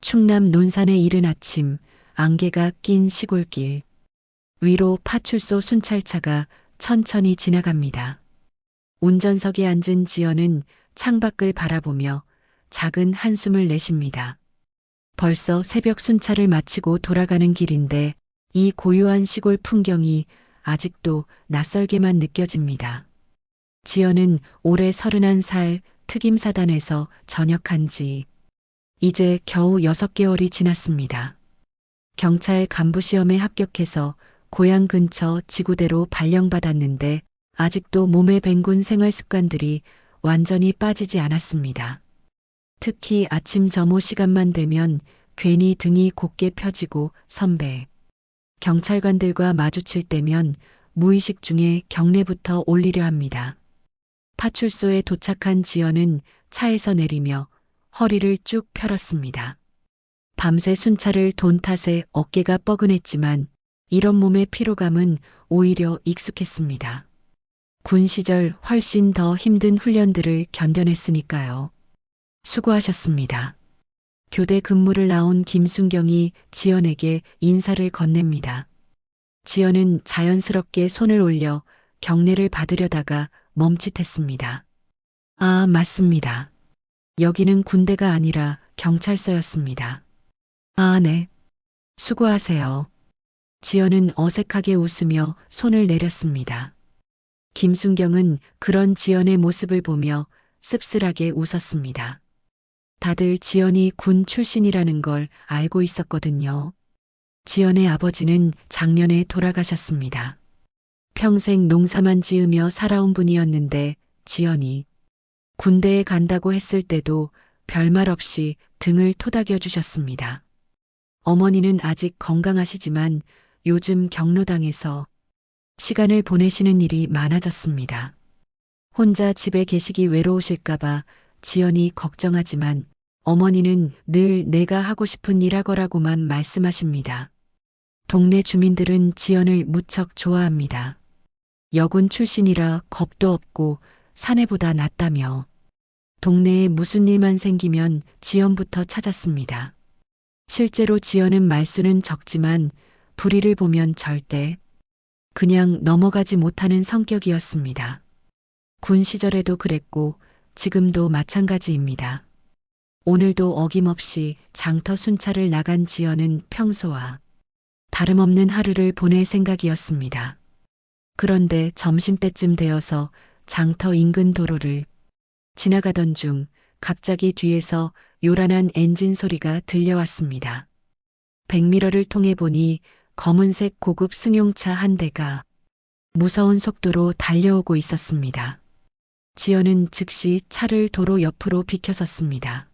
충남 논산의 이른 아침, 안개가 낀 시골길. 위로 파출소 순찰차가 천천히 지나갑니다. 운전석에 앉은 지연은 창밖을 바라보며 작은 한숨을 내쉽니다. 벌써 새벽 순찰을 마치고 돌아가는 길인데 이 고요한 시골 풍경이 아직도 낯설게만 느껴집니다. 지연은 올해 31살 특임사단에서 전역한 지 이제 겨우 6개월이 지났습니다. 경찰 간부 시험에 합격해서 고향 근처 지구대로 발령받았는데 아직도 몸에 밴군 생활 습관들이 완전히 빠지지 않았습니다. 특히 아침 점호 시간만 되면 괜히 등이 곧게 펴지고 선배, 경찰관들과 마주칠 때면 무의식 중에 경례부터 올리려 합니다. 파출소에 도착한 지연은 차에서 내리며 허리를 쭉 펴렸습니다. 밤새 순찰을 돈 탓에 어깨가 뻐근했지만 이런 몸의 피로감은 오히려 익숙했습니다. 군 시절 훨씬 더 힘든 훈련들을 견뎌냈으니까요. 수고하셨습니다. 교대 근무를 나온 김순경이 지연에게 인사를 건넵니다. 지연은 자연스럽게 손을 올려 경례를 받으려다가 멈칫했습니다. 아, 맞습니다. 여기는 군대가 아니라 경찰서였습니다. 아, 네. 수고하세요. 지연은 어색하게 웃으며 손을 내렸습니다. 김순경은 그런 지연의 모습을 보며 씁쓸하게 웃었습니다. 다들 지연이 군 출신이라는 걸 알고 있었거든요. 지연의 아버지는 작년에 돌아가셨습니다. 평생 농사만 지으며 살아온 분이었는데 지연이 군대에 간다고 했을 때도 별말 없이 등을 토닥여 주셨습니다. 어머니는 아직 건강하시지만 요즘 경로당에서 시간을 보내시는 일이 많아졌습니다. 혼자 집에 계시기 외로우실까봐 지연이 걱정하지만 어머니는 늘 내가 하고 싶은 일 하거라고만 말씀하십니다. 동네 주민들은 지연을 무척 좋아합니다. 여군 출신이라 겁도 없고 사내보다 낫다며 동네에 무슨 일만 생기면 지연부터 찾았습니다. 실제로 지연은 말수는 적지만 불의를 보면 절대 그냥 넘어가지 못하는 성격이었습니다. 군 시절에도 그랬고 지금도 마찬가지입니다. 오늘도 어김없이 장터 순찰을 나간 지연은 평소와 다름없는 하루를 보낼 생각이었습니다. 그런데 점심때쯤 되어서 장터 인근 도로를 지나가던 중 갑자기 뒤에서 요란한 엔진 소리가 들려왔습니다. 백미러를 통해 보니 검은색 고급 승용차 한 대가 무서운 속도로 달려오고 있었습니다. 지연은 즉시 차를 도로 옆으로 비켜섰습니다.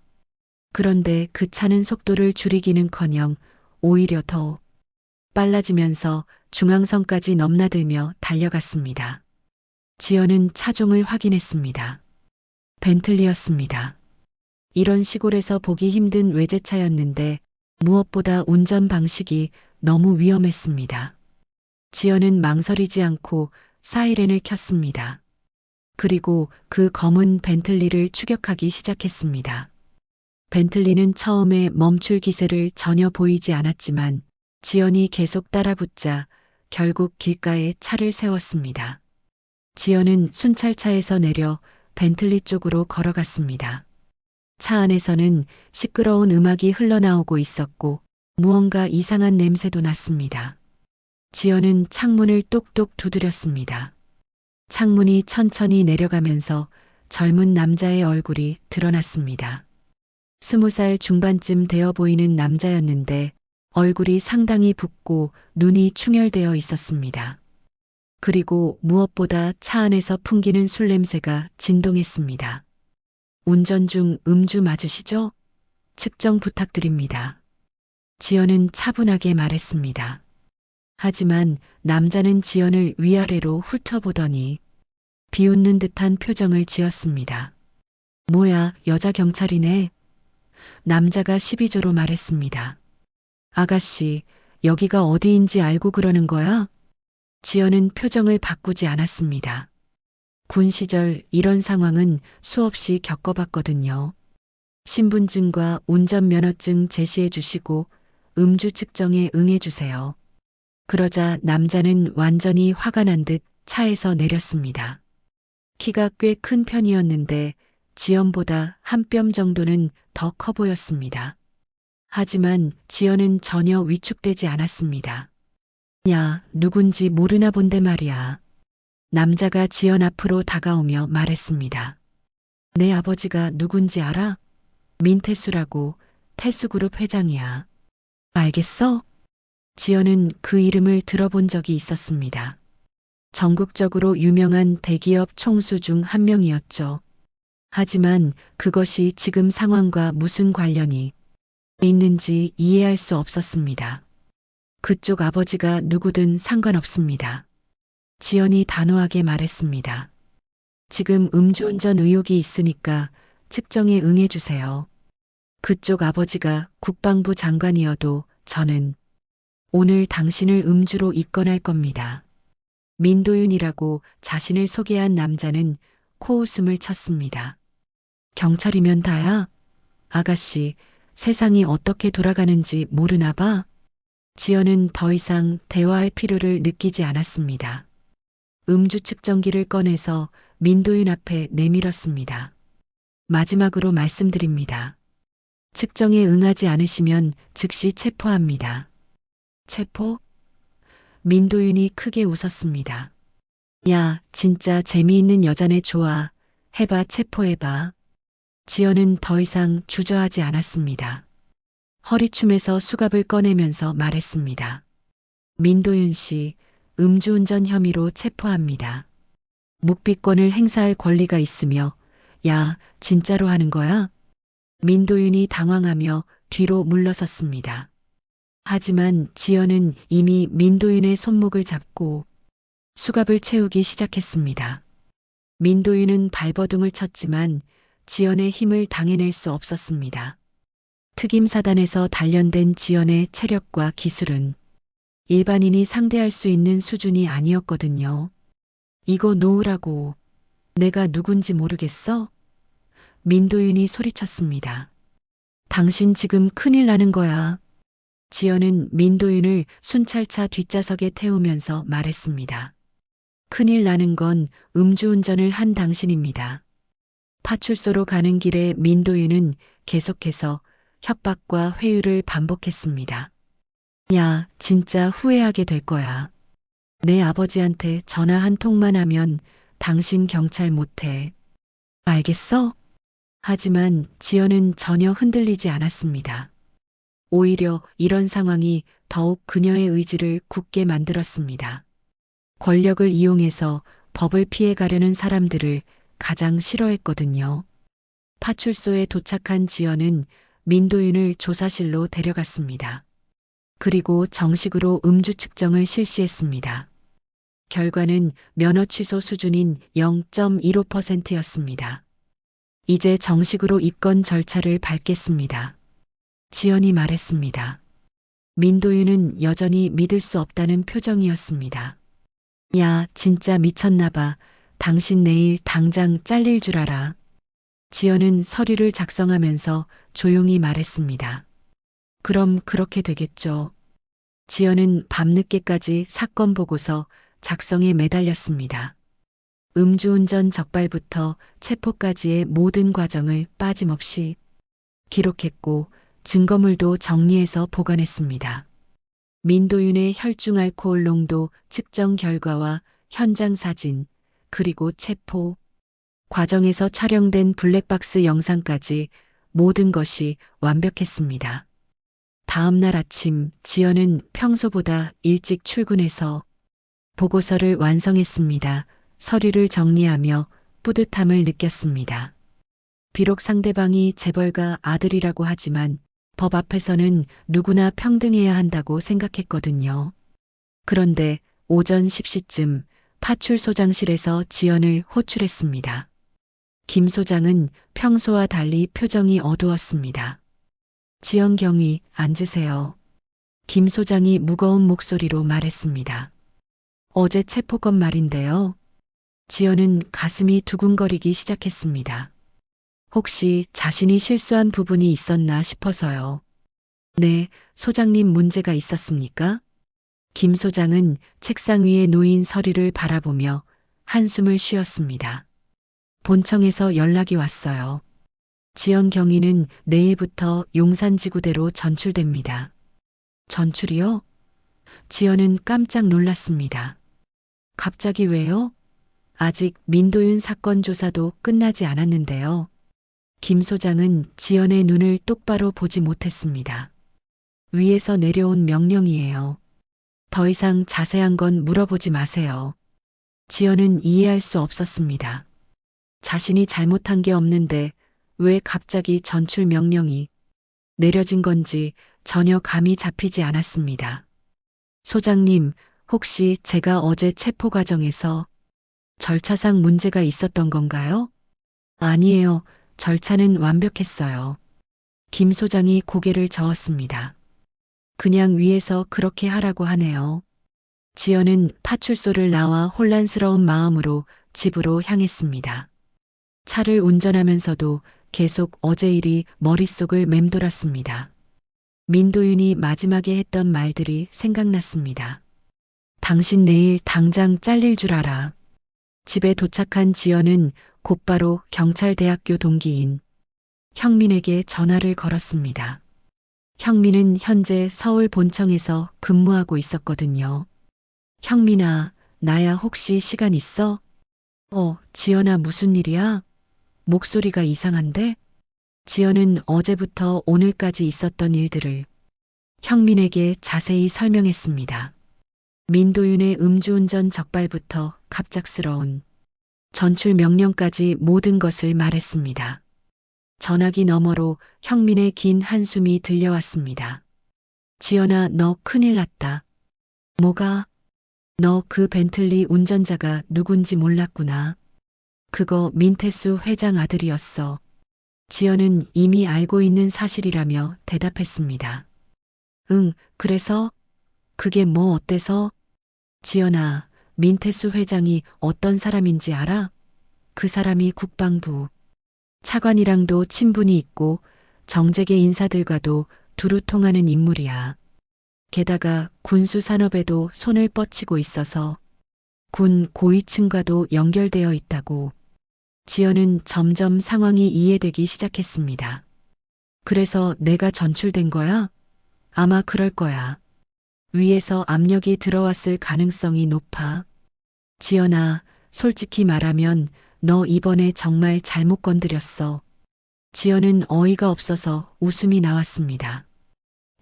그런데 그 차는 속도를 줄이기는커녕 오히려 더 빨라지면서 중앙선까지 넘나들며 달려갔습니다. 지연은 차종을 확인했습니다. 벤틀리였습니다. 이런 시골에서 보기 힘든 외제차였는데 무엇보다 운전 방식이 너무 위험했습니다. 지연은 망설이지 않고 사이렌을 켰습니다. 그리고 그 검은 벤틀리를 추격하기 시작했습니다. 벤틀리는 처음에 멈출 기세를 전혀 보이지 않았지만 지연이 계속 따라붙자 결국 길가에 차를 세웠습니다. 지연은 순찰차에서 내려 벤틀리 쪽으로 걸어갔습니다. 차 안에서는 시끄러운 음악이 흘러나오고 있었고 무언가 이상한 냄새도 났습니다. 지연은 창문을 똑똑 두드렸습니다. 창문이 천천히 내려가면서 젊은 남자의 얼굴이 드러났습니다. 20살 중반쯤 되어 보이는 남자였는데 얼굴이 상당히 붓고 눈이 충혈되어 있었습니다. 그리고 무엇보다 차 안에서 풍기는 술 냄새가 진동했습니다. 운전 중 음주 맞으시죠? 측정 부탁드립니다. 지연은 차분하게 말했습니다. 하지만 남자는 지연을 위아래로 훑어보더니 비웃는 듯한 표정을 지었습니다. 뭐야, 여자 경찰이네. 남자가 시비조로 말했습니다. 아가씨, 여기가 어디인지 알고 그러는 거야? 지연은 표정을 바꾸지 않았습니다. 군 시절 이런 상황은 수없이 겪어봤거든요. 신분증과 운전면허증 제시해 주시고 음주 측정에 응해 주세요. 그러자 남자는 완전히 화가 난 듯 차에서 내렸습니다. 키가 꽤 큰 편이었는데 지연보다 한 뼘 정도는 더 커 보였습니다. 하지만 지연은 전혀 위축되지 않았습니다. 야, 누군지 모르나 본데 말이야. 남자가 지연 앞으로 다가오며 말했습니다. 내 아버지가 누군지 알아? 민태수라고, 태수그룹 회장이야. 알겠어? 지연은 그 이름을 들어본 적이 있었습니다. 전국적으로 유명한 대기업 총수 중 한 명이었죠. 하지만 그것이 지금 상황과 무슨 관련이 있는지 이해할 수 없었습니다. 그쪽 아버지가 누구든 상관없습니다. 지연이 단호하게 말했습니다. 지금 음주운전 의혹이 있으니까 측정에 응해주세요. 그쪽 아버지가 국방부 장관이어도 저는 오늘 당신을 음주로 입건할 겁니다. 민도윤이라고 자신을 소개한 남자는 코웃음을 쳤습니다. 경찰이면 다야? 아가씨, 세상이 어떻게 돌아가는지 모르나 봐? 지연은 더 이상 대화할 필요를 느끼지 않았습니다. 음주 측정기를 꺼내서 민도윤 앞에 내밀었습니다. 마지막으로 말씀드립니다. 측정에 응하지 않으시면 즉시 체포합니다. 체포? 민도윤이 크게 웃었습니다. 야, 진짜 재미있는 여자네 좋아. 해봐, 체포해봐. 지연은 더 이상 주저하지 않았습니다. 허리춤에서 수갑을 꺼내면서 말했습니다. 민도윤 씨, 음주운전 혐의로 체포합니다. 묵비권을 행사할 권리가 있으며, 야, 진짜로 하는 거야? 민도윤이 당황하며 뒤로 물러섰습니다. 하지만 지연은 이미 민도윤의 손목을 잡고 수갑을 채우기 시작했습니다. 민도윤은 발버둥을 쳤지만 지연의 힘을 당해낼 수 없었습니다. 특임사단에서 단련된 지연의 체력과 기술은 일반인이 상대할 수 있는 수준이 아니었거든요. 이거 놓으라고. 내가 누군지 모르겠어? 민도윤이 소리쳤습니다. 당신 지금 큰일 나는 거야. 지연은 민도윤을 순찰차 뒷좌석에 태우면서 말했습니다. 큰일 나는 건 음주운전을 한 당신입니다. 파출소로 가는 길에 민도윤은 계속해서 협박과 회유를 반복했습니다. 야, 진짜 후회하게 될 거야. 내 아버지한테 전화 한 통만 하면 당신 경찰 못해. 알겠어? 하지만 지연은 전혀 흔들리지 않았습니다. 오히려 이런 상황이 더욱 그녀의 의지를 굳게 만들었습니다. 권력을 이용해서 법을 피해가려는 사람들을 가장 싫어했거든요. 파출소에 도착한 지연은 민도윤을 조사실로 데려갔습니다. 그리고 정식으로 음주 측정을 실시했습니다. 결과는 면허 취소 수준인 0.15%였습니다. 이제 정식으로 입건 절차를 밟겠습니다. 지연이 말했습니다. 민도윤은 여전히 믿을 수 없다는 표정이었습니다. 야, 진짜 미쳤나 봐. 당신 내일 당장 잘릴 줄 알아. 지연은 서류를 작성하면서 조용히 말했습니다. 그럼 그렇게 되겠죠. 지연은 밤늦게까지 사건 보고서 작성에 매달렸습니다. 음주운전 적발부터 체포까지의 모든 과정을 빠짐없이 기록했고 증거물도 정리해서 보관했습니다. 민도윤의 혈중 알코올 농도 측정 결과와 현장 사진, 그리고 체포 과정에서 촬영된 블랙박스 영상까지 모든 것이 완벽했습니다. 다음 날 아침 지연은 평소보다 일찍 출근해서 보고서를 완성했습니다. 서류를 정리하며 뿌듯함을 느꼈습니다. 비록 상대방이 재벌가 아들이라고 하지만 법 앞에서는 누구나 평등해야 한다고 생각했거든요. 그런데 오전 10시쯤 파출소장실에서 지연을 호출했습니다. 김 소장은 평소와 달리 표정이 어두웠습니다. 지연 경위 앉으세요. 김 소장이 무거운 목소리로 말했습니다. 어제 체포건 말인데요. 지연은 가슴이 두근거리기 시작했습니다. 혹시 자신이 실수한 부분이 있었나 싶어서요. 네, 소장님 문제가 있었습니까? 김 소장은 책상 위에 놓인 서류를 바라보며 한숨을 쉬었습니다. 본청에서 연락이 왔어요. 지연 경위는 내일부터 용산지구대로 전출됩니다. 전출이요? 지연은 깜짝 놀랐습니다. 갑자기 왜요? 아직 민도윤 사건 조사도 끝나지 않았는데요. 김 소장은 지연의 눈을 똑바로 보지 못했습니다. 위에서 내려온 명령이에요. 더 이상 자세한 건 물어보지 마세요. 지연은 이해할 수 없었습니다. 자신이 잘못한 게 없는데 왜 갑자기 전출 명령이 내려진 건지 전혀 감이 잡히지 않았습니다. 소장님, 혹시 제가 어제 체포 과정에서 절차상 문제가 있었던 건가요? 아니에요. 절차는 완벽했어요. 김 소장이 고개를 저었습니다. 그냥 위에서 그렇게 하라고 하네요. 지연은 파출소를 나와 혼란스러운 마음으로 집으로 향했습니다. 차를 운전하면서도 계속 어제 일이 머릿속을 맴돌았습니다. 민도윤이 마지막에 했던 말들이 생각났습니다. 당신 내일 당장 잘릴 줄 알아. 집에 도착한 지연은 곧바로 경찰대학교 동기인 형민에게 전화를 걸었습니다. 형민은 현재 서울 본청에서 근무하고 있었거든요. 형민아, 나야 혹시 시간 있어? 지연아 무슨 일이야? 목소리가 이상한데? 지연은 어제부터 오늘까지 있었던 일들을 형민에게 자세히 설명했습니다. 민도윤의 음주운전 적발부터 갑작스러운 전출 명령까지 모든 것을 말했습니다. 전화기 너머로 형민의 긴 한숨이 들려왔습니다. 지연아, 너 큰일 났다. 뭐가? 너 그 벤틀리 운전자가 누군지 몰랐구나. 그거 민태수 회장 아들이었어. 지연은 이미 알고 있는 사실이라며 대답했습니다. 응, 그래서? 그게 뭐 어때서? 지연아, 민태수 회장이 어떤 사람인지 알아? 그 사람이 국방부 차관이랑도 친분이 있고 정재계 인사들과도 두루 통하는 인물이야. 게다가 군수 산업에도 손을 뻗치고 있어서 군 고위층과도 연결되어 있다고. 지연은 점점 상황이 이해되기 시작했습니다. 그래서 내가 전출된 거야? 아마 그럴 거야. 위에서 압력이 들어왔을 가능성이 높아. 지연아, 솔직히 말하면 너 이번에 정말 잘못 건드렸어. 지연은 어이가 없어서 웃음이 나왔습니다.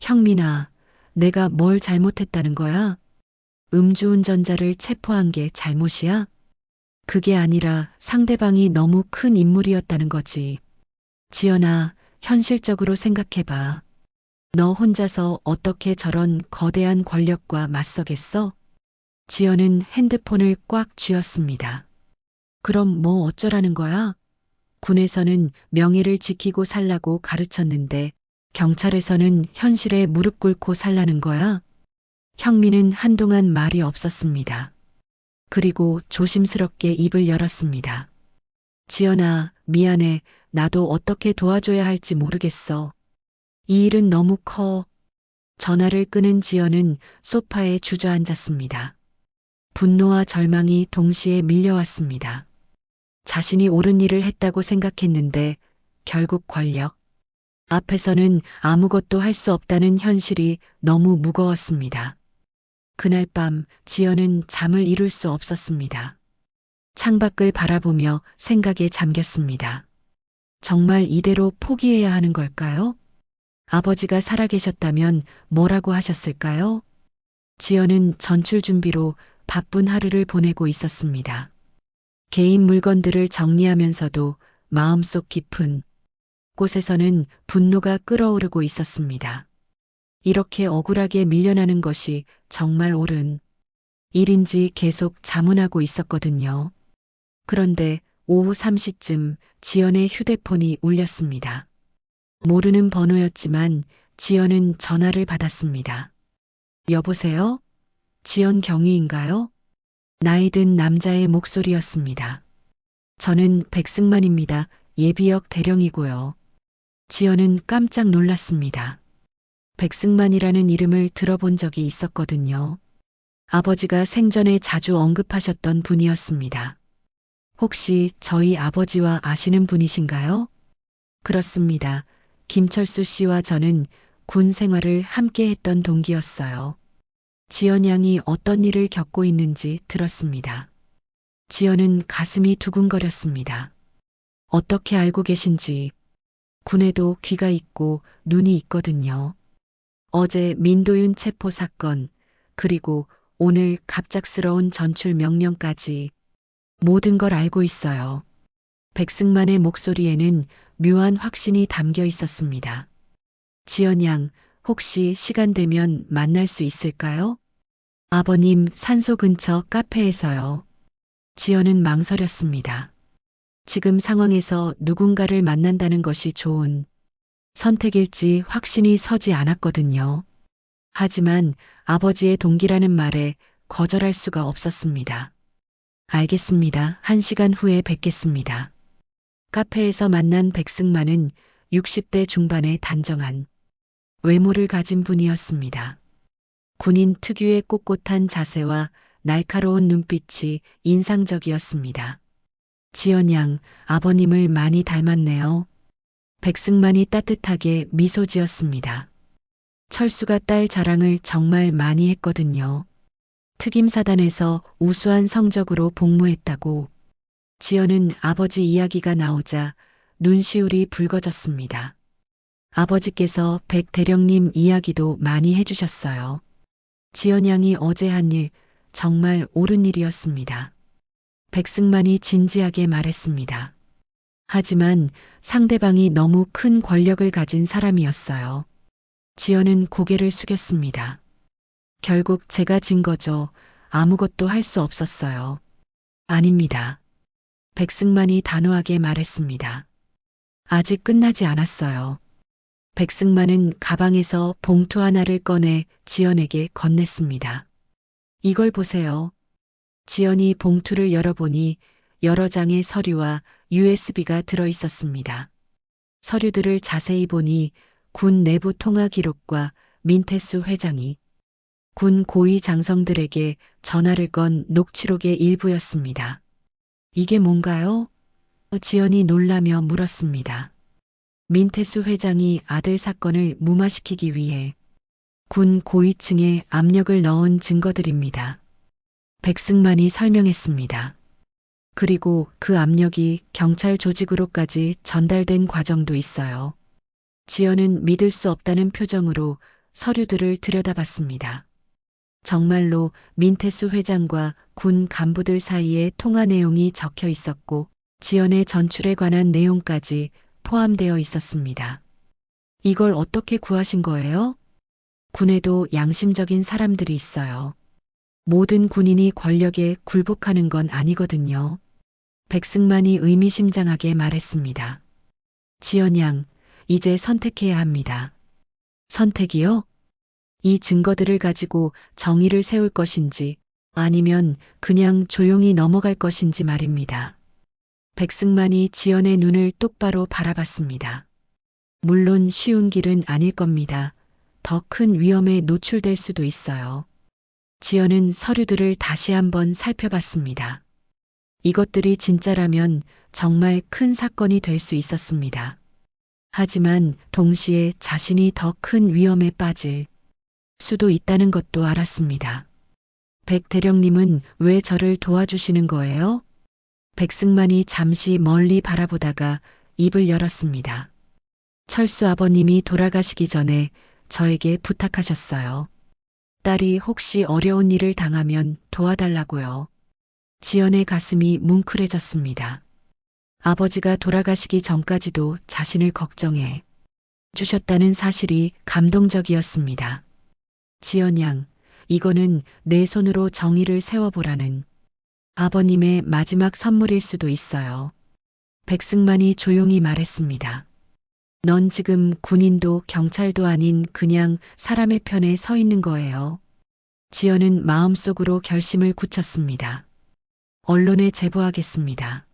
형민아, 내가 뭘 잘못했다는 거야? 음주운전자를 체포한 게 잘못이야? 그게 아니라 상대방이 너무 큰 인물이었다는 거지. 지연아, 현실적으로 생각해봐. 너 혼자서 어떻게 저런 거대한 권력과 맞서겠어? 지연은 핸드폰을 꽉 쥐었습니다. 그럼 뭐 어쩌라는 거야? 군에서는 명예를 지키고 살라고 가르쳤는데 경찰에서는 현실에 무릎 꿇고 살라는 거야? 형민은 한동안 말이 없었습니다. 그리고 조심스럽게 입을 열었습니다. 지연아, 미안해. 나도 어떻게 도와줘야 할지 모르겠어. 이 일은 너무 커. 전화를 끄는 지연은 소파에 주저앉았습니다. 분노와 절망이 동시에 밀려왔습니다. 자신이 옳은 일을 했다고 생각했는데 결국 권력 앞에서는 아무것도 할 수 없다는 현실이 너무 무거웠습니다. 그날 밤 지연은 잠을 이룰 수 없었습니다. 창밖을 바라보며 생각에 잠겼습니다. 정말 이대로 포기해야 하는 걸까요? 아버지가 살아계셨다면 뭐라고 하셨을까요? 지연은 전출 준비로 바쁜 하루를 보내고 있었습니다. 개인 물건들을 정리하면서도 마음속 깊은 곳에서는 분노가 끓어오르고 있었습니다. 이렇게 억울하게 밀려나는 것이 정말 옳은 일인지 계속 자문하고 있었거든요. 그런데 오후 3시쯤 지연의 휴대폰이 울렸습니다. 모르는 번호였지만 지연은 전화를 받았습니다. 여보세요? 지연 경위인가요? 나이 든 남자의 목소리였습니다. 저는 백승만입니다. 예비역 대령이고요. 지연은 깜짝 놀랐습니다. 백승만이라는 이름을 들어본 적이 있었거든요. 아버지가 생전에 자주 언급하셨던 분이었습니다. 혹시 저희 아버지와 아시는 분이신가요? 그렇습니다. 김철수 씨와 저는 군 생활을 함께 했던 동기였어요. 지연 양이 어떤 일을 겪고 있는지 들었습니다. 지연은 가슴이 두근거렸습니다. 어떻게 알고 계신지. 군에도 귀가 있고 눈이 있거든요. 어제 민도윤 체포 사건, 그리고 오늘 갑작스러운 전출 명령까지 모든 걸 알고 있어요. 백승만의 목소리에는 묘한 확신이 담겨 있었습니다. 지연 양, 혹시 시간 되면 만날 수 있을까요? 아버님 산소 근처 카페에서요. 지연은 망설였습니다. 지금 상황에서 누군가를 만난다는 것이 좋은 선택일지 확신이 서지 않았거든요. 하지만 아버지의 동기라는 말에 거절할 수가 없었습니다. 알겠습니다. 1시간 후에 뵙겠습니다. 카페에서 만난 백승만은 60대 중반의 단정한 외모를 가진 분이었습니다. 군인 특유의 꼿꼿한 자세와 날카로운 눈빛이 인상적이었습니다. 지연 양, 아버님을 많이 닮았네요. 백승만이 따뜻하게 미소 지었습니다. 철수가 딸 자랑을 정말 많이 했거든요. 특임사단에서 우수한 성적으로 복무했다고. 지연은 아버지 이야기가 나오자 눈시울이 붉어졌습니다. 아버지께서 백 대령님 이야기도 많이 해주셨어요. 지연 양이 어제 한 일 정말 옳은 일이었습니다. 백승만이 진지하게 말했습니다. 하지만 상대방이 너무 큰 권력을 가진 사람이었어요. 지연은 고개를 숙였습니다. 결국 제가 진 거죠. 아무것도 할 수 없었어요. 아닙니다. 백승만이 단호하게 말했습니다. 아직 끝나지 않았어요. 백승만은 가방에서 봉투 하나를 꺼내 지연에게 건넸습니다. 이걸 보세요. 지연이 봉투를 열어보니 여러 장의 서류와 USB가 들어 있었습니다. 서류들을 자세히 보니 군 내부 통화 기록과 민태수 회장이 군 고위 장성들에게 전화를 건 녹취록의 일부였습니다. 이게 뭔가요? 지연이 놀라며 물었습니다. 민태수 회장이 아들 사건을 무마시키기 위해 군 고위층에 압력을 넣은 증거들입니다. 백승만이 설명했습니다. 그리고 그 압력이 경찰 조직으로까지 전달된 과정도 있어요. 지연은 믿을 수 없다는 표정으로 서류들을 들여다봤습니다. 정말로 민태수 회장과 군 간부들 사이에 통화 내용이 적혀 있었고 지연의 전출에 관한 내용까지 포함되어 있었습니다. 이걸 어떻게 구하신 거예요? 군에도 양심적인 사람들이 있어요. 모든 군인이 권력에 굴복하는 건 아니거든요. 백승만이 의미심장하게 말했습니다. 지연 양, 이제 선택해야 합니다. 선택이요? 이 증거들을 가지고 정의를 세울 것인지 아니면 그냥 조용히 넘어갈 것인지 말입니다. 백승만이 지연의 눈을 똑바로 바라봤습니다. 물론 쉬운 길은 아닐 겁니다. 더 큰 위험에 노출될 수도 있어요. 지연은 서류들을 다시 한번 살펴봤습니다. 이것들이 진짜라면 정말 큰 사건이 될 수 있었습니다. 하지만 동시에 자신이 더 큰 위험에 빠질 수도 있다는 것도 알았습니다. 백 대령님은 왜 저를 도와주시는 거예요? 백승만이 잠시 멀리 바라보다가 입을 열었습니다. 철수 아버님이 돌아가시기 전에 저에게 부탁하셨어요. 딸이 혹시 어려운 일을 당하면 도와달라고요. 지연의 가슴이 뭉클해졌습니다. 아버지가 돌아가시기 전까지도 자신을 걱정해 주셨다는 사실이 감동적이었습니다. 지연 양, 이거는 내 손으로 정의를 세워보라는 아버님의 마지막 선물일 수도 있어요. 백승만이 조용히 말했습니다. 넌 지금 군인도 경찰도 아닌 그냥 사람의 편에 서 있는 거예요. 지연은 마음속으로 결심을 굳혔습니다. 언론에 제보하겠습니다.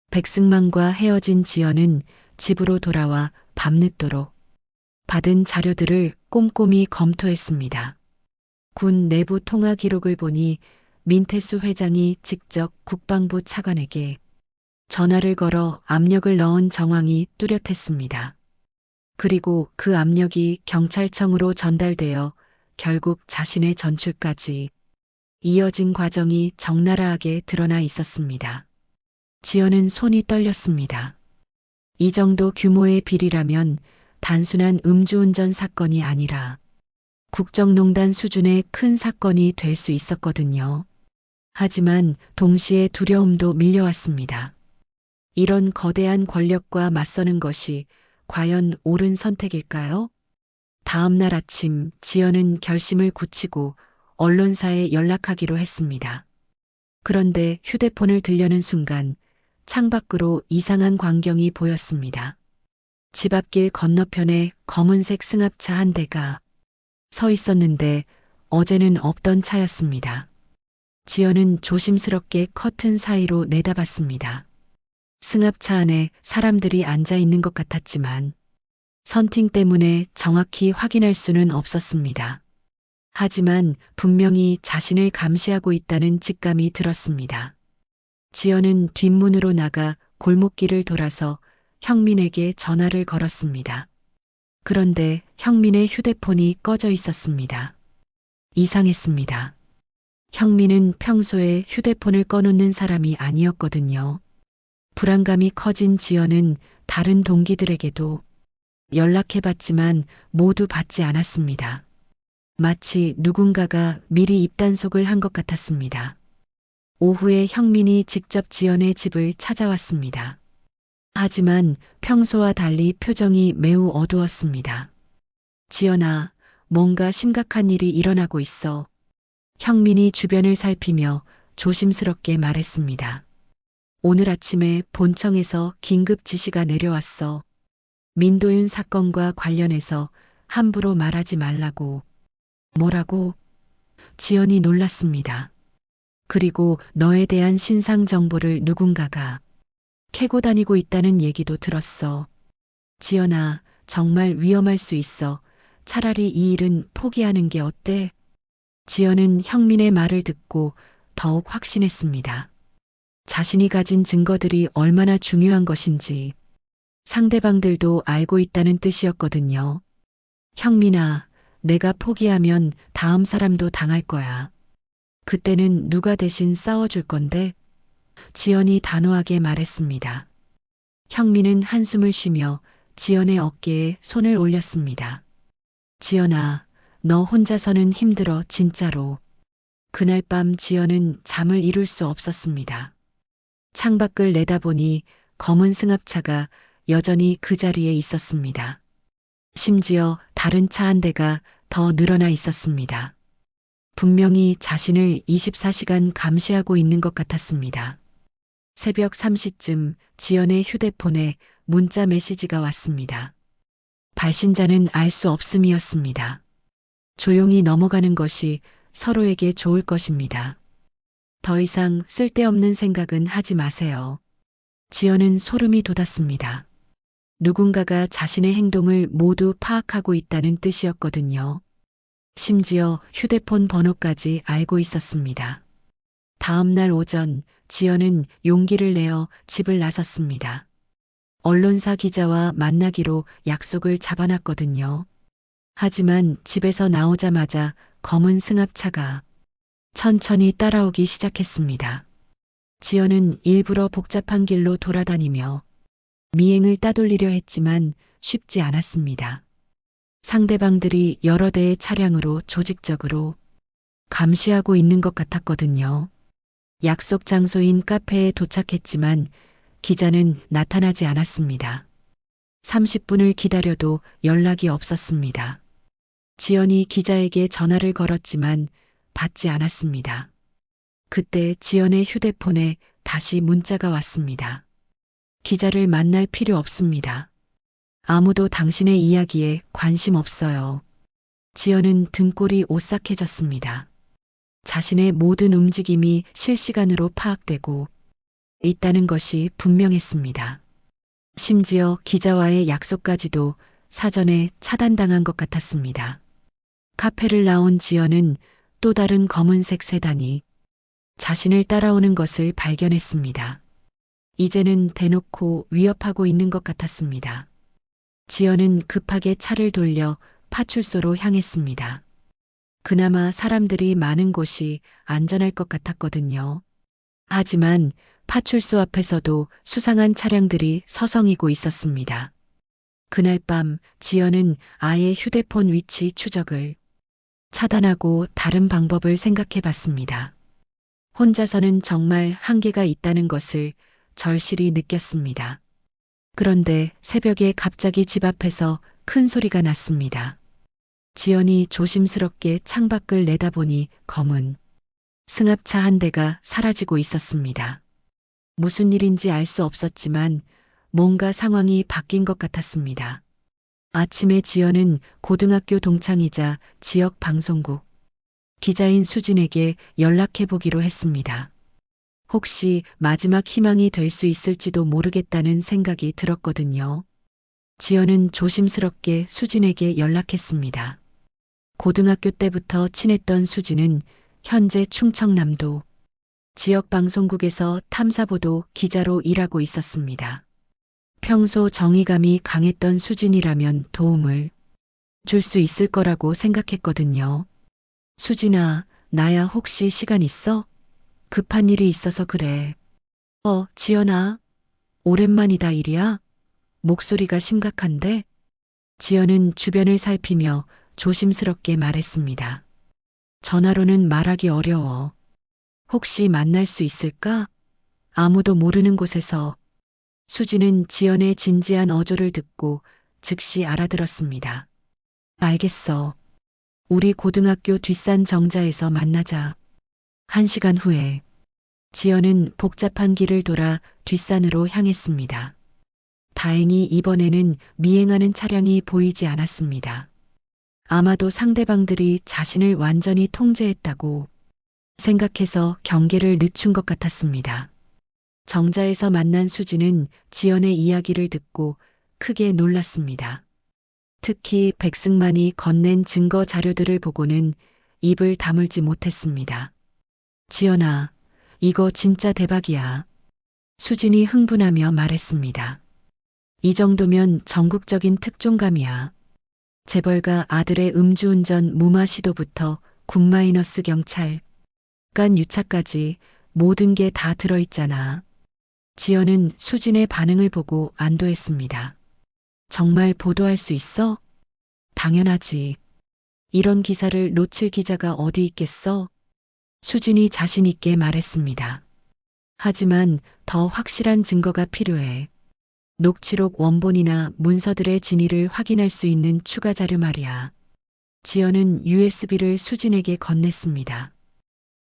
백승만과 헤어진 지연은 집으로 돌아와 밤늦도록 받은 자료들을 꼼꼼히 검토했습니다. 군 내부 통화 기록을 보니 민태수 회장이 직접 국방부 차관에게 전화를 걸어 압력을 넣은 정황이 뚜렷했습니다. 그리고 그 압력이 경찰청으로 전달되어 결국 자신의 전출까지 이어진 과정이 적나라하게 드러나 있었습니다. 지연은 손이 떨렸습니다. 이 정도 규모의 비리라면 단순한 음주운전 사건이 아니라 국정농단 수준의 큰 사건이 될 수 있었거든요. 하지만 동시에 두려움도 밀려왔습니다. 이런 거대한 권력과 맞서는 것이 과연 옳은 선택일까요? 다음 날 아침 지연은 결심을 굳히고 언론사에 연락하기로 했습니다. 그런데 휴대폰을 들려는 순간 창밖으로 이상한 광경이 보였습니다. 집 앞길 건너편에 검은색 승합차 한 대가 서 있었는데 어제는 없던 차였습니다. 지연은 조심스럽게 커튼 사이로 내다봤습니다. 승합차 안에 사람들이 앉아 있는 것 같았지만 선팅 때문에 정확히 확인할 수는 없었습니다. 하지만 분명히 자신을 감시하고 있다는 직감이 들었습니다. 지연은 뒷문으로 나가 골목길을 돌아서 형민에게 전화를 걸었습니다. 그런데 형민의 휴대폰이 꺼져 있었습니다. 이상했습니다. 형민은 평소에 휴대폰을 꺼놓는 사람이 아니었거든요. 불안감이 커진 지연은 다른 동기들에게도 연락해봤지만 모두 받지 않았습니다. 마치 누군가가 미리 입단속을 한 것 같았습니다. 오후에 형민이 직접 지연의 집을 찾아왔습니다. 하지만 평소와 달리 표정이 매우 어두웠습니다. 지연아, 뭔가 심각한 일이 일어나고 있어. 형민이 주변을 살피며 조심스럽게 말했습니다. 오늘 아침에 본청에서 긴급 지시가 내려왔어. 민도윤 사건과 관련해서 함부로 말하지 말라고. 뭐라고? 지연이 놀랐습니다. 그리고 너에 대한 신상 정보를 누군가가 캐고 다니고 있다는 얘기도 들었어. 지연아, 정말 위험할 수 있어. 차라리 이 일은 포기하는 게 어때? 지연은 형민의 말을 듣고 더욱 확신했습니다. 자신이 가진 증거들이 얼마나 중요한 것인지 상대방들도 알고 있다는 뜻이었거든요. 형민아, 내가 포기하면 다음 사람도 당할 거야. 그때는 누가 대신 싸워줄 건데? 지연이 단호하게 말했습니다. 형민은 한숨을 쉬며 지연의 어깨에 손을 올렸습니다. 지연아, 너 혼자서는 힘들어, 진짜로. 그날 밤 지연은 잠을 이룰 수 없었습니다. 창밖을 내다보니 검은 승합차가 여전히 그 자리에 있었습니다. 심지어 다른 차 한 대가 더 늘어나 있었습니다. 분명히 자신을 24시간 감시하고 있는 것 같았습니다. 새벽 3시쯤 지연의 휴대폰에 문자 메시지가 왔습니다. 발신자는 알 수 없음이었습니다. 조용히 넘어가는 것이 서로에게 좋을 것입니다. 더 이상 쓸데없는 생각은 하지 마세요. 지연은 소름이 돋았습니다. 누군가가 자신의 행동을 모두 파악하고 있다는 뜻이었거든요. 심지어 휴대폰 번호까지 알고 있었습니다. 다음 날 오전 지연은 용기를 내어 집을 나섰습니다. 언론사 기자와 만나기로 약속을 잡아놨거든요. 하지만 집에서 나오자마자 검은 승합차가 천천히 따라오기 시작했습니다. 지연은 일부러 복잡한 길로 돌아다니며 미행을 따돌리려 했지만 쉽지 않았습니다. 상대방들이 여러 대의 차량으로 조직적으로 감시하고 있는 것 같았거든요. 약속 장소인 카페에 도착했지만 기자는 나타나지 않았습니다. 30분을 기다려도 연락이 없었습니다. 지연이 기자에게 전화를 걸었지만 받지 않았습니다. 그때 지연의 휴대폰에 다시 문자가 왔습니다. 기자를 만날 필요 없습니다. 아무도 당신의 이야기에 관심 없어요. 지연은 등골이 오싹해졌습니다. 자신의 모든 움직임이 실시간으로 파악되고 있다는 것이 분명했습니다. 심지어 기자와의 약속까지도 사전에 차단당한 것 같았습니다. 카페를 나온 지연은 또 다른 검은색 세단이 자신을 따라오는 것을 발견했습니다. 이제는 대놓고 위협하고 있는 것 같았습니다. 지연은 급하게 차를 돌려 파출소로 향했습니다. 그나마 사람들이 많은 곳이 안전할 것 같았거든요. 하지만 파출소 앞에서도 수상한 차량들이 서성이고 있었습니다. 그날 밤 지연은 아예 휴대폰 위치 추적을 차단하고 다른 방법을 생각해 봤습니다. 혼자서는 정말 한계가 있다는 것을 절실히 느꼈습니다. 그런데 새벽에 갑자기 집 앞에서 큰 소리가 났습니다. 지연이 조심스럽게 창밖을 내다보니 검은 승합차 한 대가 사라지고 있었습니다. 무슨 일인지 알 수 없었지만 뭔가 상황이 바뀐 것 같았습니다. 아침에 지연은 고등학교 동창이자 지역 방송국 기자인 수진에게 연락해 보기로 했습니다. 혹시 마지막 희망이 될 수 있을지도 모르겠다는 생각이 들었거든요. 지연은 조심스럽게 수진에게 연락했습니다. 고등학교 때부터 친했던 수진은 현재 충청남도 지역 방송국에서 탐사보도 기자로 일하고 있었습니다. 평소 정의감이 강했던 수진이라면 도움을 줄 수 있을 거라고 생각했거든요. 수진아, 나야 혹시 시간 있어? 급한 일이 있어서 그래. 지연아, 오랜만이다 일이야? 목소리가 심각한데? 지연은 주변을 살피며 조심스럽게 말했습니다. 전화로는 말하기 어려워. 혹시 만날 수 있을까? 아무도 모르는 곳에서. 수지는 지연의 진지한 어조를 듣고 즉시 알아들었습니다. 알겠어. 우리 고등학교 뒷산 정자에서 만나자. 1시간 후에 지연은 복잡한 길을 돌아 뒷산으로 향했습니다. 다행히 이번에는 미행하는 차량이 보이지 않았습니다. 아마도 상대방들이 자신을 완전히 통제했다고 생각해서 경계를 늦춘 것 같았습니다. 정자에서 만난 수지는 지연의 이야기를 듣고 크게 놀랐습니다. 특히 백승만이 건넨 증거 자료들을 보고는 입을 다물지 못했습니다. 지연아, 이거 진짜 대박이야. 수진이 흥분하며 말했습니다. 이 정도면 전국적인 특종감이야. 재벌가 아들의 음주운전 무마 시도부터 굿마이너스 경찰, 간 유차까지 모든 게 다 들어있잖아. 지연은 수진의 반응을 보고 안도했습니다. 정말 보도할 수 있어? 당연하지. 이런 기사를 놓칠 기자가 어디 있겠어? 수진이 자신 있게 말했습니다. 하지만 더 확실한 증거가 필요해. 녹취록 원본이나 문서들의 진위를 확인할 수 있는 추가 자료 말이야. 지연은 USB를 수진에게 건넸습니다.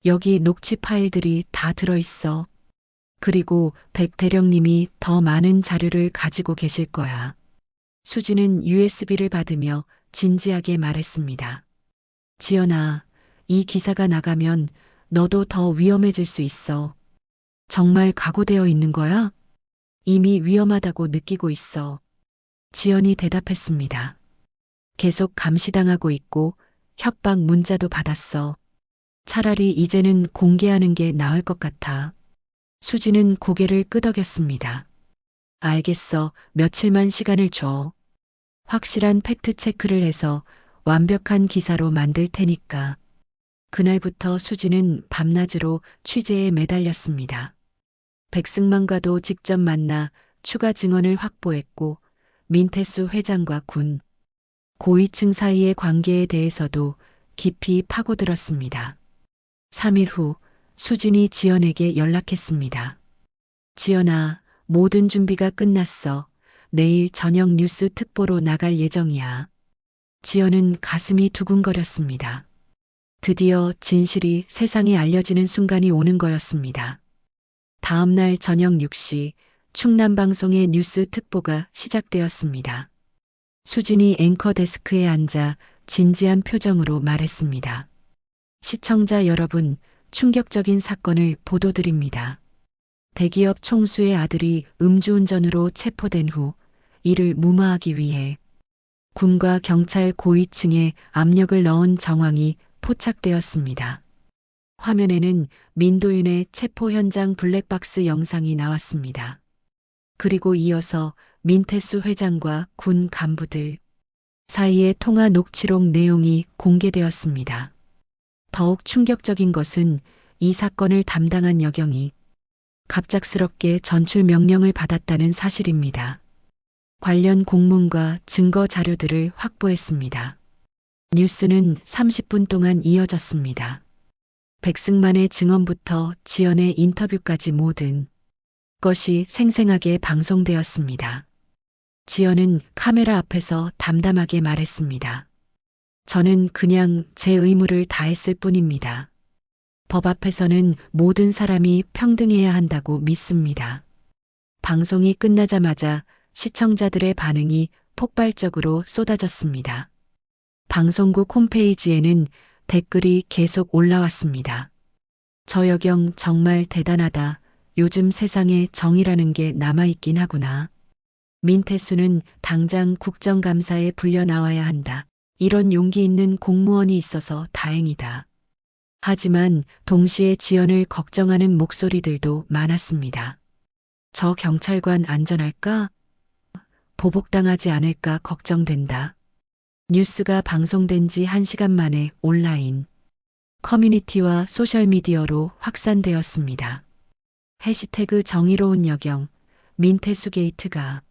여기 녹취 파일들이 다 들어있어. 그리고 백 대령님이 더 많은 자료를 가지고 계실 거야. 수진은 USB를 받으며 진지하게 말했습니다. 지연아, 이 기사가 나가면 너도 더 위험해질 수 있어. 정말 각오되어 있는 거야? 이미 위험하다고 느끼고 있어. 지연이 대답했습니다. 계속 감시당하고 있고 협박 문자도 받았어. 차라리 이제는 공개하는 게 나을 것 같아. 수지는 고개를 끄덕였습니다. 알겠어. 며칠만 시간을 줘. 확실한 팩트 체크를 해서 완벽한 기사로 만들 테니까. 그날부터 수지는 밤낮으로 취재에 매달렸습니다. 백승만과도 직접 만나 추가 증언을 확보했고 민태수 회장과 군 고위층 사이의 관계에 대해서도 깊이 파고들었습니다. 3일 후 수진이 지연에게 연락했습니다. 지연아, 모든 준비가 끝났어. 내일 저녁 뉴스 특보로 나갈 예정이야. 지연은 가슴이 두근거렸습니다. 드디어 진실이 세상에 알려지는 순간이 오는 거였습니다. 다음 날 저녁 6시 충남방송의 뉴스 특보가 시작되었습니다. 수진이 앵커 데스크에 앉아 진지한 표정으로 말했습니다. 시청자 여러분, 충격적인 사건을 보도드립니다. 대기업 총수의 아들이 음주운전으로 체포된 후 이를 무마하기 위해 군과 경찰 고위층에 압력을 넣은 정황이 포착되었습니다. 화면에는 민도윤의 체포 현장 블랙박스 영상이 나왔습니다. 그리고 이어서 민태수 회장과 군 간부들 사이의 통화 녹취록 내용이 공개되었습니다. 더욱 충격적인 것은 이 사건을 담당한 여경이 갑작스럽게 전출 명령을 받았다는 사실입니다. 관련 공문과 증거 자료들을 확보했습니다. 뉴스는 30분 동안 이어졌습니다. 백승만의 증언부터 지연의 인터뷰까지 모든 것이 생생하게 방송되었습니다. 지연은 카메라 앞에서 담담하게 말했습니다. 저는 그냥 제 의무를 다했을 뿐입니다. 법 앞에서는 모든 사람이 평등해야 한다고 믿습니다. 방송이 끝나자마자 시청자들의 반응이 폭발적으로 쏟아졌습니다. 방송국 홈페이지에는 댓글이 계속 올라왔습니다. 저 여경 정말 대단하다. 요즘 세상에 정의라는 게 남아있긴 하구나. 민태수는 당장 국정감사에 불려 나와야 한다. 이런 용기 있는 공무원이 있어서 다행이다. 하지만 동시에 지연을 걱정하는 목소리들도 많았습니다. 저 경찰관 안전할까? 보복당하지 않을까 걱정된다. 뉴스가 방송된 지 1시간 만에 온라인, 커뮤니티와 소셜미디어로 확산되었습니다. 해시태그 정의로운 여경, 민태수 게이트가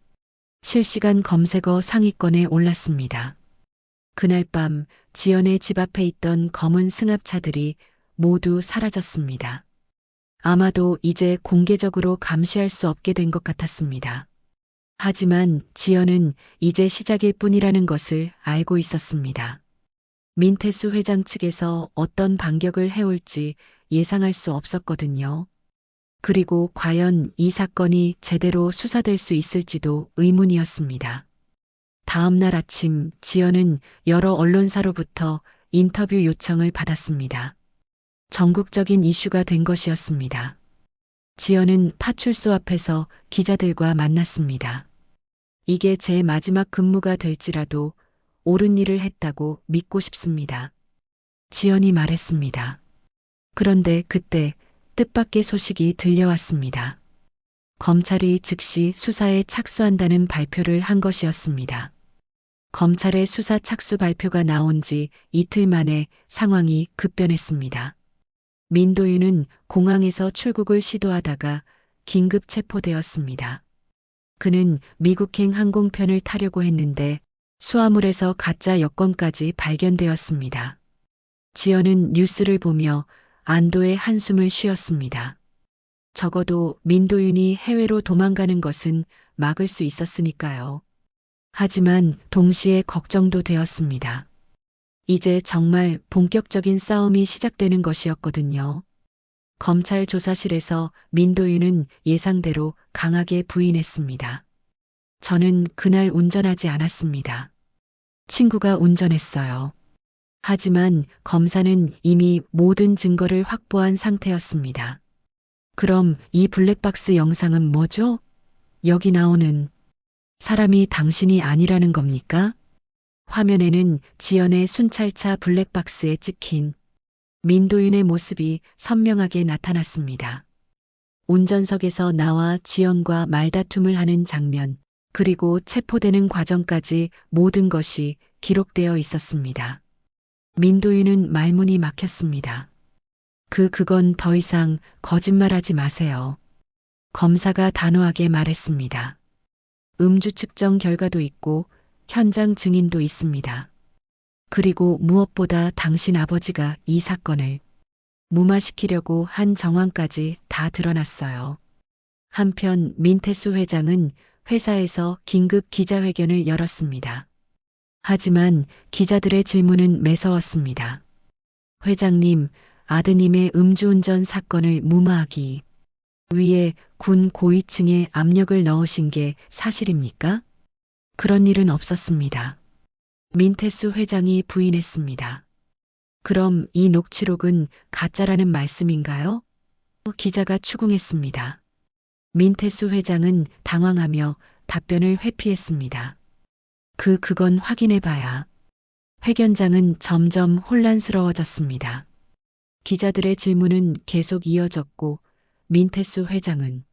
실시간 검색어 상위권에 올랐습니다. 그날 밤 지연의 집 앞에 있던 검은 승합차들이 모두 사라졌습니다. 아마도 이제 공개적으로 감시할 수 없게 된 것 같았습니다. 하지만 지연은 이제 시작일 뿐이라는 것을 알고 있었습니다. 민태수 회장 측에서 어떤 반격을 해올지 예상할 수 없었거든요. 그리고 과연 이 사건이 제대로 수사될 수 있을지도 의문이었습니다. 다음 날 아침 지연은 여러 언론사로부터 인터뷰 요청을 받았습니다. 전국적인 이슈가 된 것이었습니다. 지연은 파출소 앞에서 기자들과 만났습니다. 이게 제 마지막 근무가 될지라도 옳은 일을 했다고 믿고 싶습니다. 지연이 말했습니다. 그런데 그때 뜻밖의 소식이 들려왔습니다. 검찰이 즉시 수사에 착수한다는 발표를 한 것이었습니다. 검찰의 수사 착수 발표가 나온 지 이틀 만에 상황이 급변했습니다. 민도윤은 공항에서 출국을 시도하다가 긴급 체포되었습니다. 그는 미국행 항공편을 타려고 했는데 수화물에서 가짜 여권까지 발견되었습니다. 지연은 뉴스를 보며 안도의 한숨을 쉬었습니다. 적어도 민도윤이 해외로 도망가는 것은 막을 수 있었으니까요. 하지만 동시에 걱정도 되었습니다. 이제 정말 본격적인 싸움이 시작되는 것이었거든요. 검찰 조사실에서 민도윤은 예상대로 강하게 부인했습니다. 저는 그날 운전하지 않았습니다. 친구가 운전했어요. 하지만 검사는 이미 모든 증거를 확보한 상태였습니다. 그럼 이 블랙박스 영상은 뭐죠? 여기 나오는 사람이 당신이 아니라는 겁니까? 화면에는 지연의 순찰차 블랙박스에 찍힌 민도윤의 모습이 선명하게 나타났습니다. 운전석에서 나와 지연과 말다툼을 하는 장면, 그리고 체포되는 과정까지 모든 것이 기록되어 있었습니다. 민도윤은 말문이 막혔습니다. 그건 더 이상 거짓말하지 마세요. 검사가 단호하게 말했습니다. 음주 측정 결과도 있고 현장 증인도 있습니다. 그리고 무엇보다 당신 아버지가 이 사건을 무마시키려고 한 정황까지 다 드러났어요. 한편 민태수 회장은 회사에서 긴급 기자회견을 열었습니다. 하지만 기자들의 질문은 매서웠습니다. 회장님, 아드님의 음주운전 사건을 무마하기 위해 군 고위층에 압력을 넣으신 게 사실입니까? 그런 일은 없었습니다. 민태수 회장이 부인했습니다. 그럼 이 녹취록은 가짜라는 말씀인가요? 기자가 추궁했습니다. 민태수 회장은 당황하며 답변을 회피했습니다. 그건 확인해봐야. 회견장은 점점 혼란스러워졌습니다. 기자들의 질문은 계속 이어졌고 민태수 회장은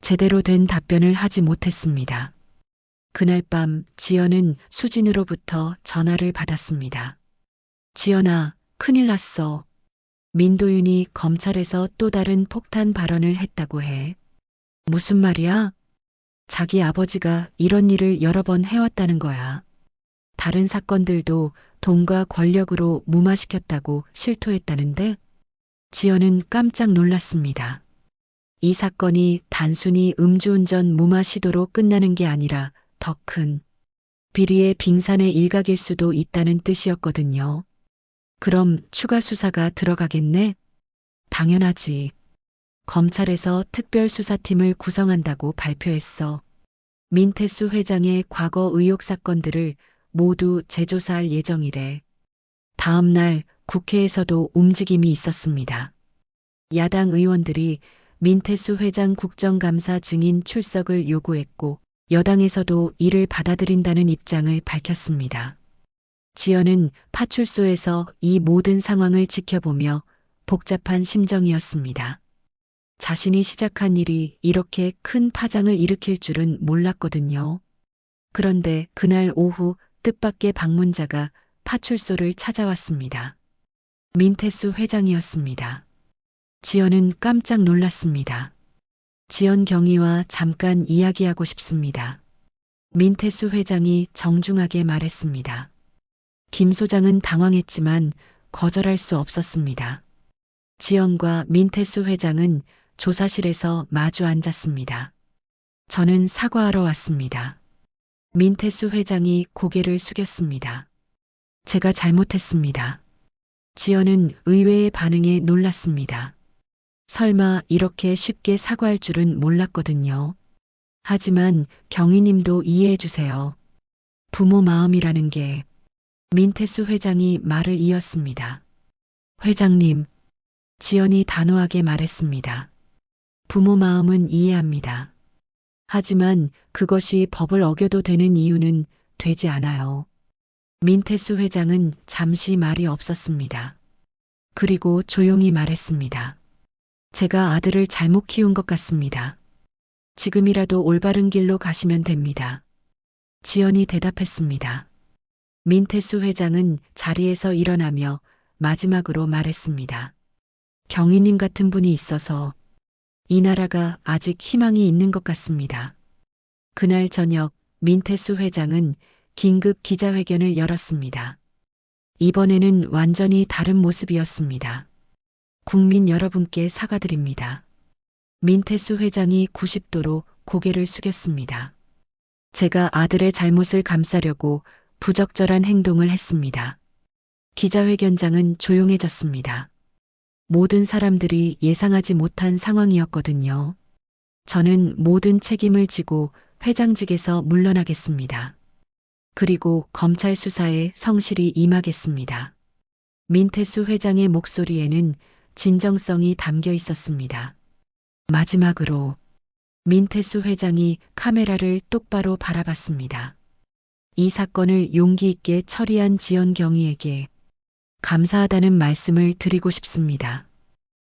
제대로 된 답변을 하지 못했습니다. 그날 밤 지연은 수진으로부터 전화를 받았습니다. 지연아, 큰일 났어. 민도윤이 검찰에서 또 다른 폭탄 발언을 했다고 해. 무슨 말이야? 자기 아버지가 이런 일을 여러 번 해왔다는 거야. 다른 사건들도 돈과 권력으로 무마시켰다고 실토했다는데? 지연은 깜짝 놀랐습니다. 이 사건이 단순히 음주운전 무마 시도로 끝나는 게 아니라 더 큰 비리의 빙산의 일각일 수도 있다는 뜻이었거든요. 그럼 추가 수사가 들어가겠네? 당연하지. 검찰에서 특별수사팀을 구성한다고 발표했어. 민태수 회장의 과거 의혹 사건들을 모두 재조사할 예정이래. 다음 날 국회에서도 움직임이 있었습니다. 야당 의원들이 민태수 회장 국정감사 증인 출석을 요구했고 여당에서도 이를 받아들인다는 입장을 밝혔습니다. 지연은 파출소에서 이 모든 상황을 지켜보며 복잡한 심정이었습니다. 자신이 시작한 일이 이렇게 큰 파장을 일으킬 줄은 몰랐거든요. 그런데 그날 오후 뜻밖의 방문자가 파출소를 찾아왔습니다. 민태수 회장이었습니다. 지연은 깜짝 놀랐습니다. 지연 경위와 잠깐 이야기하고 싶습니다. 민태수 회장이 정중하게 말했습니다. 김 소장은 당황했지만 거절할 수 없었습니다. 지연과 민태수 회장은 조사실에서 마주 앉았습니다. 저는 사과하러 왔습니다. 민태수 회장이 고개를 숙였습니다. 제가 잘못했습니다. 지연은 의외의 반응에 놀랐습니다. 설마 이렇게 쉽게 사과할 줄은 몰랐거든요. 하지만 경위님도 이해해 주세요. 부모 마음이라는 게. 민태수 회장이 말을 이었습니다. 회장님, 지연이 단호하게 말했습니다. 부모 마음은 이해합니다. 하지만 그것이 법을 어겨도 되는 이유는 되지 않아요. 민태수 회장은 잠시 말이 없었습니다. 그리고 조용히 말했습니다. 제가 아들을 잘못 키운 것 같습니다. 지금이라도 올바른 길로 가시면 됩니다. 지연이 대답했습니다. 민태수 회장은 자리에서 일어나며 마지막으로 말했습니다. 경위님 같은 분이 있어서 이 나라가 아직 희망이 있는 것 같습니다. 그날 저녁 민태수 회장은 긴급 기자회견을 열었습니다. 이번에는 완전히 다른 모습이었습니다. 국민 여러분께 사과드립니다. 민태수 회장이 90도로 고개를 숙였습니다. 제가 아들의 잘못을 감싸려고 부적절한 행동을 했습니다. 기자회견장은 조용해졌습니다. 모든 사람들이 예상하지 못한 상황이었거든요. 저는 모든 책임을 지고 회장직에서 물러나겠습니다. 그리고 검찰 수사에 성실히 임하겠습니다. 민태수 회장의 목소리에는 진정성이 담겨 있었습니다. 마지막으로 민태수 회장이 카메라를 똑바로 바라봤습니다. 이 사건을 용기 있게 처리한 지연 경위에게 감사하다는 말씀을 드리고 싶습니다.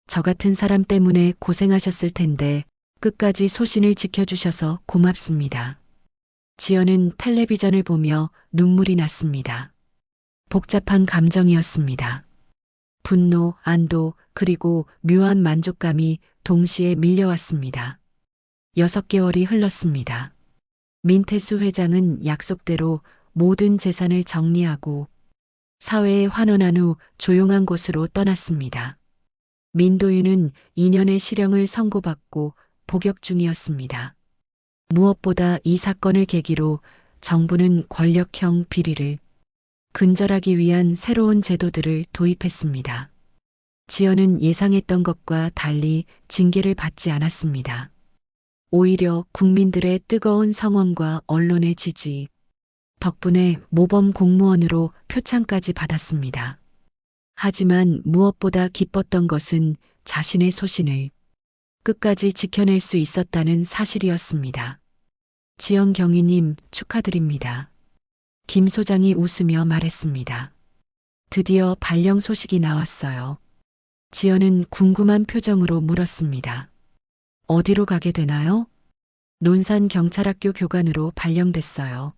저 같은 사람 때문에 고생하셨을 텐데 끝까지 소신을 지켜주셔서 고맙습니다. 지연은 텔레비전을 보며 눈물이 났습니다. 복잡한 감정이었습니다. 분노, 안도, 그리고 묘한 만족감이 동시에 밀려왔습니다. 6개월이 흘렀습니다. 민태수 회장은 약속대로 모든 재산을 정리하고 사회에 환원한 후 조용한 곳으로 떠났습니다. 민도윤은 2년의 실형을 선고받고 복역 중이었습니다. 무엇보다 이 사건을 계기로 정부는 권력형 비리를 근절하기 위한 새로운 제도들을 도입했습니다. 지연은 예상했던 것과 달리 징계를 받지 않았습니다. 오히려 국민들의 뜨거운 성원과 언론의 지지 덕분에 모범 공무원으로 표창까지 받았습니다. 하지만 무엇보다 기뻤던 것은 자신의 소신을 끝까지 지켜낼 수 있었다는 사실이었습니다. 지연 경위님 축하드립니다. 김 소장이 웃으며 말했습니다. 드디어 발령 소식이 나왔어요. 지연은 궁금한 표정으로 물었습니다. 어디로 가게 되나요? 논산 경찰학교 교관으로 발령됐어요.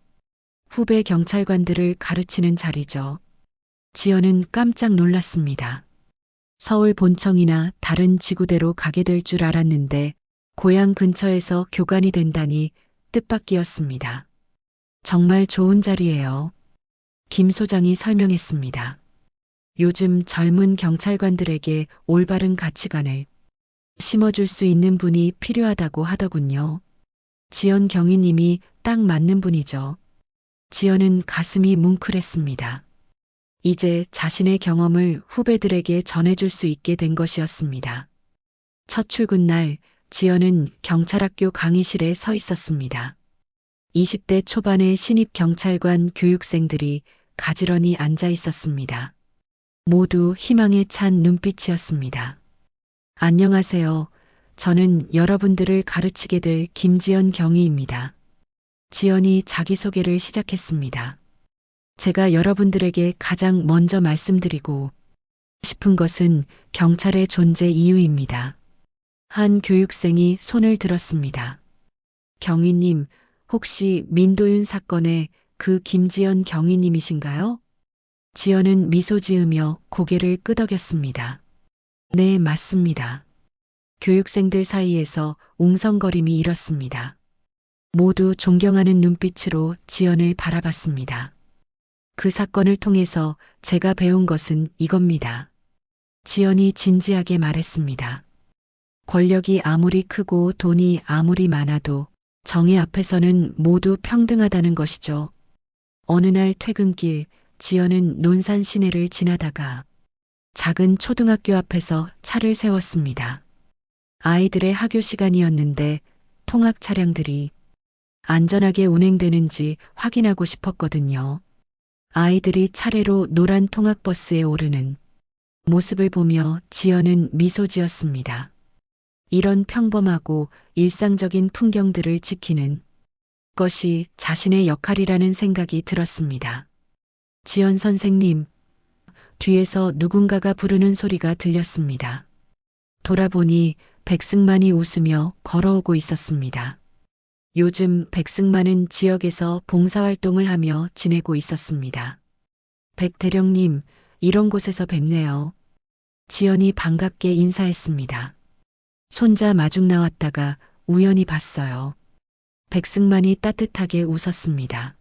후배 경찰관들을 가르치는 자리죠. 지연은 깜짝 놀랐습니다. 서울 본청이나 다른 지구대로 가게 될 줄 알았는데 고향 근처에서 교관이 된다니 뜻밖이었습니다. 정말 좋은 자리예요. 김 소장이 설명했습니다. 요즘 젊은 경찰관들에게 올바른 가치관을 심어줄 수 있는 분이 필요하다고 하더군요. 지연 경위님이 딱 맞는 분이죠. 지연은 가슴이 뭉클했습니다. 이제 자신의 경험을 후배들에게 전해줄 수 있게 된 것이었습니다. 첫 출근 날 지연은 경찰학교 강의실에 서 있었습니다. 20대 초반의 신입 경찰관 교육생들이 가지런히 앉아 있었습니다. 모두 희망에 찬 눈빛이었습니다. 안녕하세요. 저는 여러분들을 가르치게 될 김지연 경위입니다. 지연이 자기소개를 시작했습니다. 제가 여러분들에게 가장 먼저 말씀드리고 싶은 것은 경찰의 존재 이유입니다. 한 교육생이 손을 들었습니다. 경위님, 혹시 민도윤 사건의 그 김지연 경위님이신가요? 지연은 미소 지으며 고개를 끄덕였습니다. 네, 맞습니다. 교육생들 사이에서 웅성거림이 일었습니다. 모두 존경하는 눈빛으로 지연을 바라봤습니다. 그 사건을 통해서 제가 배운 것은 이겁니다. 지연이 진지하게 말했습니다. 권력이 아무리 크고 돈이 아무리 많아도 정의 앞에서는 모두 평등하다는 것이죠. 어느 날 퇴근길 지연은 논산 시내를 지나다가 작은 초등학교 앞에서 차를 세웠습니다. 아이들의 학교 시간이었는데 통학 차량들이 안전하게 운행되는지 확인하고 싶었거든요. 아이들이 차례로 노란 통학버스에 오르는 모습을 보며 지연은 미소 지었습니다. 이런 평범하고 일상적인 풍경들을 지키는 것이 자신의 역할이라는 생각이 들었습니다. 지연 선생님, 뒤에서 누군가가 부르는 소리가 들렸습니다. 돌아보니 백승만이 웃으며 걸어오고 있었습니다. 요즘 백승만은 지역에서 봉사활동을 하며 지내고 있었습니다. 백 대령님, 이런 곳에서 뵙네요. 지연이 반갑게 인사했습니다. 손자 마중 나왔다가 우연히 봤어요. 백승만이 따뜻하게 웃었습니다.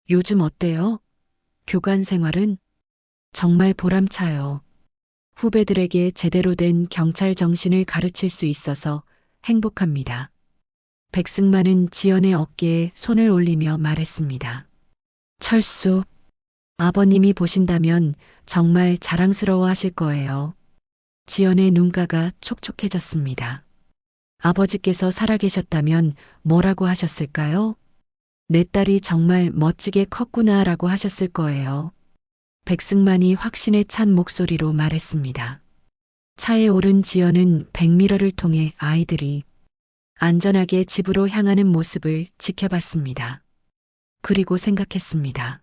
요즘 어때요? 교관 생활은? 정말 보람차요. 후배들에게 제대로 된 경찰 정신을 가르칠 수 있어서 행복합니다. 백승만은 지연의 어깨에 손을 올리며 말했습니다. 철수, 아버님이 보신다면 정말 자랑스러워 하실 거예요. 지연의 눈가가 촉촉해졌습니다. 아버지께서 살아계셨다면 뭐라고 하셨을까요? 내 딸이 정말 멋지게 컸구나라고 하셨을 거예요. 백승만이 확신에 찬 목소리로 말했습니다. 차에 오른 지연은 백미러를 통해 아이들이 안전하게 집으로 향하는 모습을 지켜봤습니다. 그리고 생각했습니다.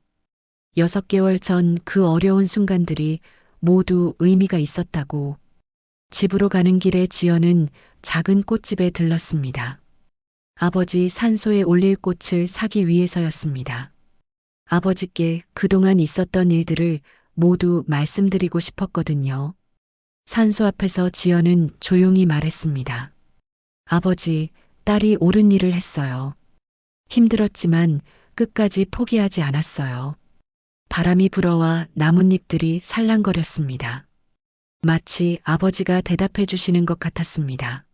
6개월 전 그 어려운 순간들이 모두 의미가 있었다고. 집으로 가는 길에 지연은 작은 꽃집에 들렀습니다. 아버지 산소에 올릴 꽃을 사기 위해서였습니다. 아버지께 그동안 있었던 일들을 모두 말씀드리고 싶었거든요. 산소 앞에서 지연은 조용히 말했습니다. 아버지, 딸이 옳은 일을 했어요. 힘들었지만 끝까지 포기하지 않았어요. 바람이 불어와 나뭇잎들이 살랑거렸습니다. 마치 아버지가 대답해 주시는 것 같았습니다.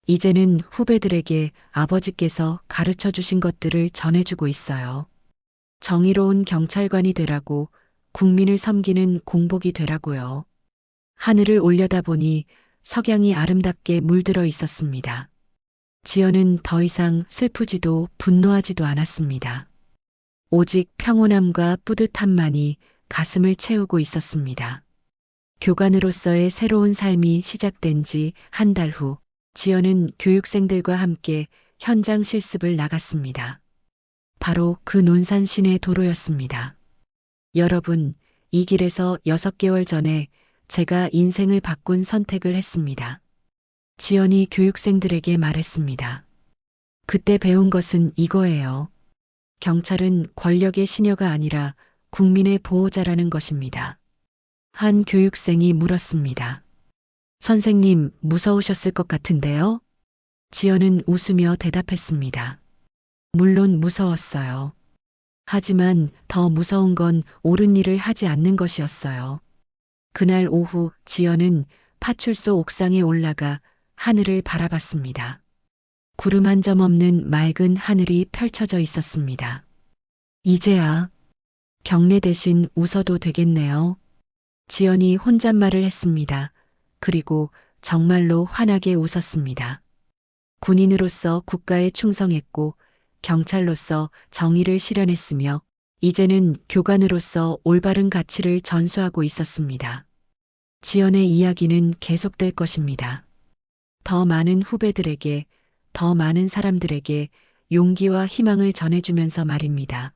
이제는 후배들에게 아버지께서 가르쳐 주신 것들을 전해주고 있어요. 정의로운 경찰관이 되라고, 국민을 섬기는 공복이 되라고요. 하늘을 올려다보니 석양이 아름답게 물들어 있었습니다. 지연은 더 이상 슬프지도 분노하지도 않았습니다. 오직 평온함과 뿌듯함만이 가슴을 채우고 있었습니다. 교관으로서의 새로운 삶이 시작된 지 한 달 후, 지연은 교육생들과 함께 현장 실습을 나갔습니다. 바로 그 논산 시내 도로였습니다. 여러분, 이 길에서 6개월 전에 제가 인생을 바꾼 선택을 했습니다. 지연이 교육생들에게 말했습니다. 그때 배운 것은 이거예요. 경찰은 권력의 시녀가 아니라 국민의 보호자라는 것입니다. 한 교육생이 물었습니다. 선생님, 무서우셨을 것 같은데요? 지연은 웃으며 대답했습니다. 물론 무서웠어요. 하지만 더 무서운 건 옳은 일을 하지 않는 것이었어요. 그날 오후 지연은 파출소 옥상에 올라가 하늘을 바라봤습니다. 구름 한 점 없는 맑은 하늘이 펼쳐져 있었습니다. 이제야 경례 대신 웃어도 되겠네요. 지연이 혼잣말을 했습니다. 그리고 정말로 환하게 웃었습니다. 군인으로서 국가에 충성했고 경찰로서 정의를 실현했으며 이제는 교관으로서 올바른 가치를 전수하고 있었습니다. 지연의 이야기는 계속될 것입니다. 더 많은 후배들에게, 더 많은 사람들에게 용기와 희망을 전해주면서 말입니다.